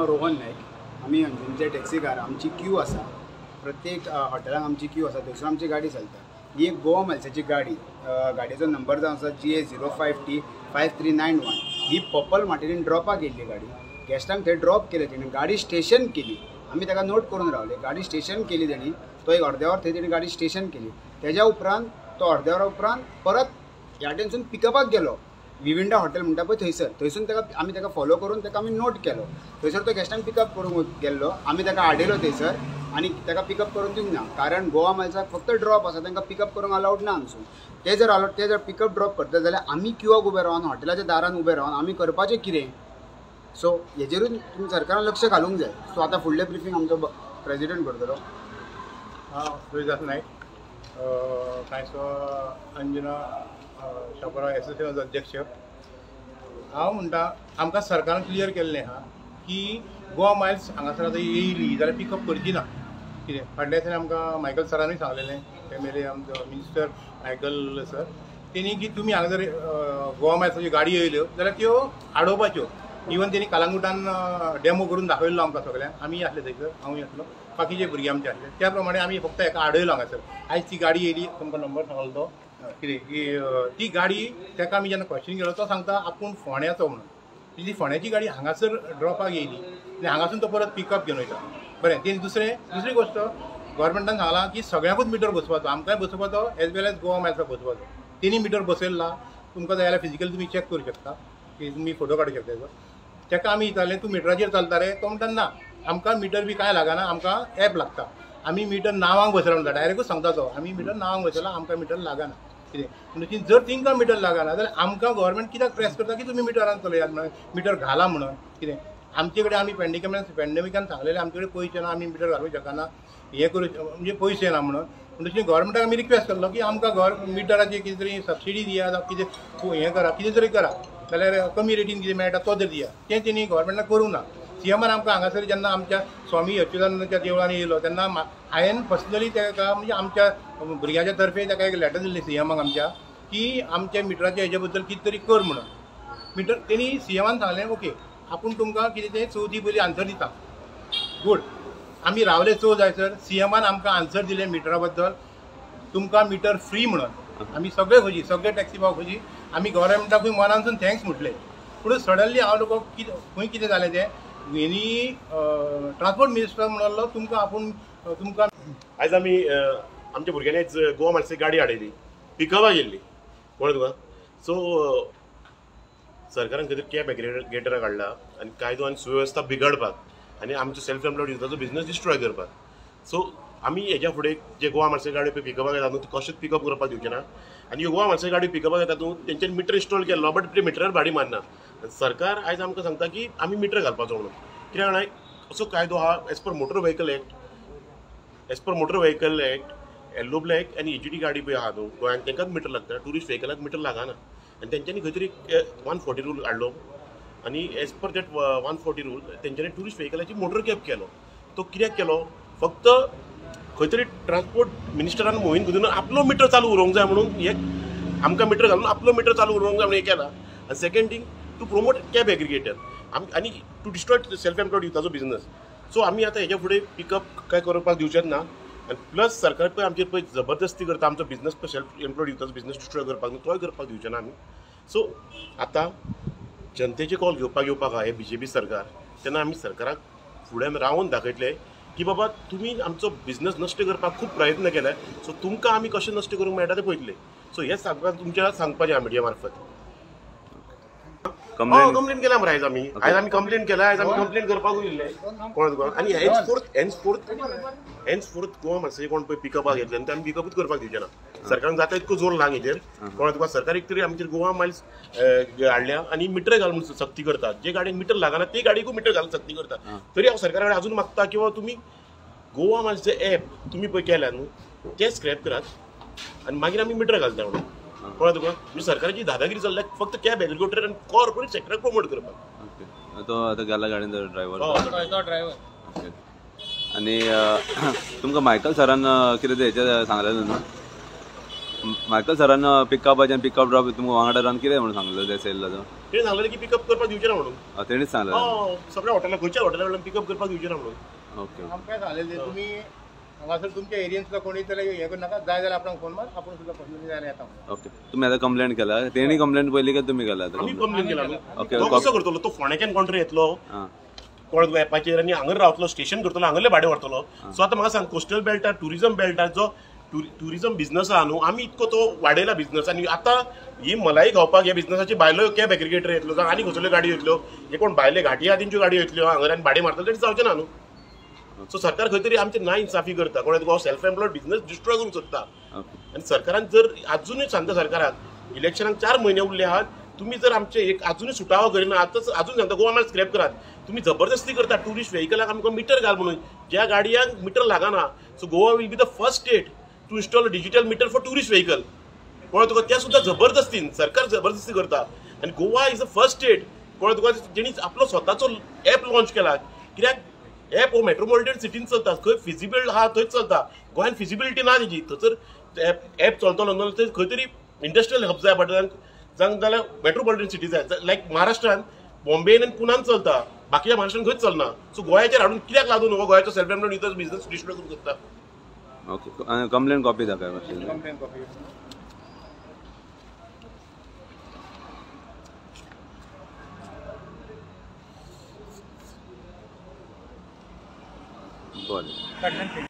नाव रोहन नायक. आम्ही अंजुनचे टॅक्सीकार. आमची क्यू आसा, प्रत्येक हॉटेलान आमची क्यू आसा, थंयसून आमची गाडी चलता. ही एक गोवा मायल्साची गाडी. गाडयेचो नंबर जावन आसा GA05T5391. ही पर्पल मार्टिनीन ड्रॉपाक येयल्ली गाडी. गॅस्टांक थंय ड्रॉप केले तेणी, गाडी स्टेशन केली. आमी ताका नोट करून रावले. गाडी स्टेशन केली तेणी. तो एक अर्दे वर थंय तेणी गाडी स्टेशन केली. तेज्या उपरांत तो अर्दे वरा उपरांत परत ह्या टेनसून पिकअपाक गेलो. विविंडा हॉटेल म्हणटा पळय थंयसून आमी ताका फॉलो करून ताका आमी नोट केलो. थंयसर तो गॅस्टांक पिकअप करूंक गेल्लो. आमी ताका आडयलो थंयसर आनी ताका पिकअप करून दिवंक ना, कारण गोवा मायल्साक फक्त ड्रॉप आसा, तांकां पिकअप करूंक अलावड ना हांगसून. ते जर पिकअप ड्रॉप करता जाल्यार आमी क्यूआक उबे रावन हॉटेलाच्या दारान उबे रावन आमी करपाचें कितें? सो हेजेरूच तुमी सरकारान लक्ष घालूंक जाय. सो आतां फुडलें ब्रिफींग आमचो प्रेजिडेंट करतलो. रोहिदास नायक, कांयचो अंजुना शॉपरा एसोसिएशनाचो अध्यक्ष. हांव म्हणटा आमकां सरकारान क्लियर केल्लें आहा की गोवा मायल्स हांगासर आतां येयली जाल्यार पिकअप करची ना. कितें फाटल्या दिसांनी आमकां मायकल सरानूय सांगलेलें, एमएलए आमचो मिनिस्टर मायकल सर, तेणी की तुमी हांगा जर गोवा मायल्साच्यो गाडी येयल्यो जाल्यार त्यो आडोवपाच्यो. इवन तेणी कालांगुटान डेमो करून दाखयल्लो आमकां सगळ्यांक. आमी आसले थंयसर, हांवूय आसलो, बाकीचे भुरगे आमचे आसले. त्या प्रमाणे आमी फक्त हेका आडयलो हांगासर. आयज ती गाडी येयली, तुमकां नंबर सांगलो तो कितें की ती गाडी ताका आमी जेन्ना क्वेश्चन केलो तो सांगता आपूण फोंड्याचो म्हणून. ती फोंड्याची गाडी हांगासर ड्रॉपाक येयली आनी हांगासून तो परत पिकअप घेवन वयता. बरें, तेणी दुसरी गोश्ट गोवोरमेंटान सांगलां की सगळ्यांकूच मिटर बसोवपाचो, आमकांय बसोवपाचो एज वेल एज गोवा मायल्साक बसोवपाचो. तेणी मिटर बसयल्ला. तुमकां जाय जाल्यार फिजिकल तुमी चॅक करूं शकता, की तुमी फोटो काडूं शकता तेजो. ताका आमी विचारलें तूं मिटराचेर चलता रे? तो म्हणटा ना, आमकां मिटर बी कांय लागना, आमकां एप लागता. आमी मिटर नांवांक बसयला म्हणटा, डायरेक्टूच सांगता तो, आमी मिटर नांवांक बसयला, आमकां मिटर लागना. कितें म्हणजे जर तिंकां मिटर लागना जाल्यार आमकां गव्हर्मेंट कित्याक प्रेस करता की तुमी मिटरान चलयात म्हणून, मिटर घाला म्हणून. कितें आमचे कडेन आमी पॅन्डेमिकान सांगलेलें आमचे कडेन पयशे ना, आमी मिटर घालूंक शकना, हें करूं म्हणजे पयशे ना म्हणून. म्हणटकीर गव्हर्मेंटाक आमी रिक्वेस्ट केल्लो की आमकां मिटराची कितें तरी सबसिडी दिया, जावं कितें हें करा, कितें तरी करा, जाल्यार कमी रेटीन कितें मेळटा तो जर दिया. तें तेणी गव्हर्मेंटान करूंक ना. सीएमान आमकां हांगासर जेन्ना आमच्या स्वामी अच्युतानंदाच्या देवळान येयलो तेन्ना हांवें पर्सनली ताका म्हणजे आमच्या भुरग्याच्या तर्फे ताका एक लेटर दिल्लें सीएमाक आमच्या, की आमच्या मिटराच्या हेजे बद्दल कितें तरी कर म्हणून. मिटर तेणी सीएमान सांगलें ओके आपूण तुमकां कितें तें चवथी पयलीं आन्सर दिता. गूड. आमी रावले चवथ जायसर सीएमान आमकां आन्सर दिलें मिटरा बद्दल, तुमकां मिटर फ्री म्हणून. आमी सगळे खोशी, सगळे टॅक्सी भाव खोशी. आमी गव्हर्मेंटाकूय मनानसून थँक्स म्हटलें. पूण सडनली हांव लोक खंय कितें जालें तें हेणी ट्रान्सपोर्ट मिनिस्टर म्हणलो तुमकां आयज आमी आमच्या भुरग्यांनी आयज गोवा मायल्साची गाडी हाडयली, पिकअपाक गेल्ली कळ्ळें तुका. सो सरकारान खंय तरी कॅब एग्रिगेटरां काडला आनी कायदो आनी सुवेवस्था बिगडपाक आनी आमचो सेल्फ एम्प्लॉयड युथाचो बिझनस डिस्ट्रॉय करपाक. सो आमी हेज्या फुडें जे गोवा मायल्साची गाडी पळय पिकअपाक येता न्हू ती कशेंच पिकअप करपाक दिवचे ना. आनी ह्यो गोवा मायल्साची गाडी पिकअपाक येता न्हू तेंच्यांनी मिटर इन्स्टॉल केल्लो, बट ते मिटरार भाडी मारना. सरकार आयज आमकां सांगता की आमी मिटर घालपाचो म्हणून. कित्याक जाणां असो कायदो आहा as per motor vehicle act, yellow black आनी एचडी गाडी पळय आहा न्हू गोंयांत तांकांच मिटर लागता, टुरिस्ट व्हेकलाक मिटर लागना. आनी तेंच्यांनी खंय तरी 140 रूल हाडलो आनी एज पर दॅट 140 रूल तेंच्यांनी टुरिस्ट व्हेकलाची मोटर कॅब केलो. तो कित्याक केलो? फक्त खंय तरी ट्रान्सपोर्ट मिनिस्टरान मोहीम करून आपलो मिटर चालू उरोवंक जाय म्हणून हें आमकां मिटर घालून आपलो मिटर चालू उरोवंक जाय म्हणून हें केलां. आनी second thing to promote cab aggregator आनी टू डिस्ट्रॉय सेल्फ एम्प्लॉयड युथाचो बिझनस. सो आमी आतां हेज्या फुडें पिकअप काय करपाक दिवचेच ना. आनी प्लस सरकार पळय आमचेर पळय जबरदस्ती करता आमचो बिझनस पळय सेल्फ एम्प्लॉयड युथाचो बिझनस डिस्ट्रॉय करपाक न्हू तोय करपाक दिवचे ना आमी. सो आतां जनतेचे कॉल घेवपाक आहा हे बीजेपी सरकार, तेन्ना आमी सरकाराक फुडें रावन दाखयतले की बाबा तुमी आमचो बिझनस नश्ट करपाक खूब प्रयत्न केले. सो तुमकां आमी कशें नश्ट करूंक मेळटा तें पळयतले. सो हें तुमच्या सांगपाचें मिडिया मार्फत. कंप्लेन केला मरे आयज आमी कंप्लेन केला. आयज आमी कंप्लेन करपाक उरले कळ्ळें तुका. आनी हेन्सफोर्थ गोवा मायल्साचे कोण पळय पिकअपाक येतले आनी ते आमी पिकअपूच करपाक दिवचे ना. सरकारान जाता इतको जोर लाग हेजेर कळ्ळें तुका. सरकार एक तरी आमचेर गोवा मायल्स हाडल्या आनी मिटर घाल म्हणून सक्ती करता. जे गाडयेक मिटर लागना ते गाडयेकूय मिटर घालून सक्ती करता. तरी हांव सरकारा कडेन अजून मागता की बाबा तुमी गोवा मायल्सचे एप तुमी पळय केल्या न्हू ते स्क्रॅप करात आनी मागीर आमी मिटर घालता म्हणून कळ्ळें तुका. म्हणजे सरकाराची दादागिरी चल्ल्या फक्त कॅब एग्रिगेटर आनी कॉर्पोरेट सेक्टराक प्रमोट करपाक. तो आतां गेला गाडयेन ड्रायव्हर. आनी तुमकां मायकल सरान कितें हेचें सांगलेलें न्हू मायकल सरान पिकअपाचे आनी पिकअप ड्रॉप तुमकां वांगडा रन कितें म्हणून सांगलें ते सेल्लाचो ते सांगलें की पिकअप करपाक दिवचे ना म्हणून तेणीच सांगलें सगळ्या हॉटेलाक खंयच्या हॉटेला कडल्यान पिकअप करपाक दिवचे ना म्हणून ओके आमकां सांगलें तुमी हांगासर तुमच्या एरियेन सुद्दां कोणी तरी हें करूं नाका जाय जाल्यार आपणाक फोन मार आपण सुद्दां पर्सनली जाल्यार येता ओके तुम्ही आता कंप्लेंट केला तेणी कंप्लेंट पयली काय तुम्ही केला आता आमी complaint? कंप्लेन केला ओके, तो कसो करतलो तो फोंड्याच्यान कावंटर येतलो हां कोण एपाचेर आनी हांगर रावतलो स्टेशन करतलो हांगरले भाडे व्हरतलो सो आतां म्हाका सांग कोस्टल बेल्टार टुरिझम बेल्टार जो टुरिझम बिझनस आहा न्हू आमी इतको तो वाडयला बिझनस आनी आतां ही मलाई खावपाक ह्या बिझनसाची भायलो कॅब एग्रिगेटर येतलो जावं आनी खंयच्यो गाडयो येतल्यो हे कोण भायले घाटी आहा तेंच्यो गाडयो येतल्यो हांगर आनी भाडे मारतले तें जावचें ना न्हू सो सरकार खंय तरी आमची ना इन्साफी करता कोण तुका सेल्फ एम्प्लॉयड बिझनस डिस्ट्रॉय करूंक सोदता ओके आनी सरकारान जर आजुनूय सांगता सरकाराक इलेक्शनाक 4 म्हयने उरले आहात तुम्ही जर आमचे एक अजूनही सुटावो करिना आताच अजून सांगता गोवा मार्क स्क्रॅप करात तुम्ही जबरदस्ती करता टुरिस्ट व्हेकलाक आमकां मिटर घाल म्हणून ज्या गाडयांक मिटर लागना so Goa will be the first state to install digital meter for tourist vehicle कळ्ळें तुका त्या सुद्दां जबरदस्तीन सरकार जबरदस्ती करता आनी Goa is the first state कळ्ळें तुका जेणी आपलो स्वताचो ॲप लॉन्च केला कित्याक ॲप हो मेट्रोपॉलिटन सिटीन चलता खंय फिजिबल आहा थंयच चलता गोंयान फिजिबिलिटी ना तेजी थंयसर ॲप चलतलो न्हू खंय तरी इंडस्ट्रियल हब जाय पडटा जांक जाल्यार मेट्रोपॉलिटन सिटी जाय लायक महाराष्ट्रान बॉम्बेन आनी पुण्यान चलता बाकीच्या महाराष्ट्रान खंयच चलना सो गोंयाचेर हाडून कित्याक लागून हो गोंयाचो सेल्फ एम्प्लॉयड बिझनस डिस्ट्रॉय करूंक सोदता ओके कंप्लेंट कॉपी दाखय मातशी कंप्लेन कॉपी बरें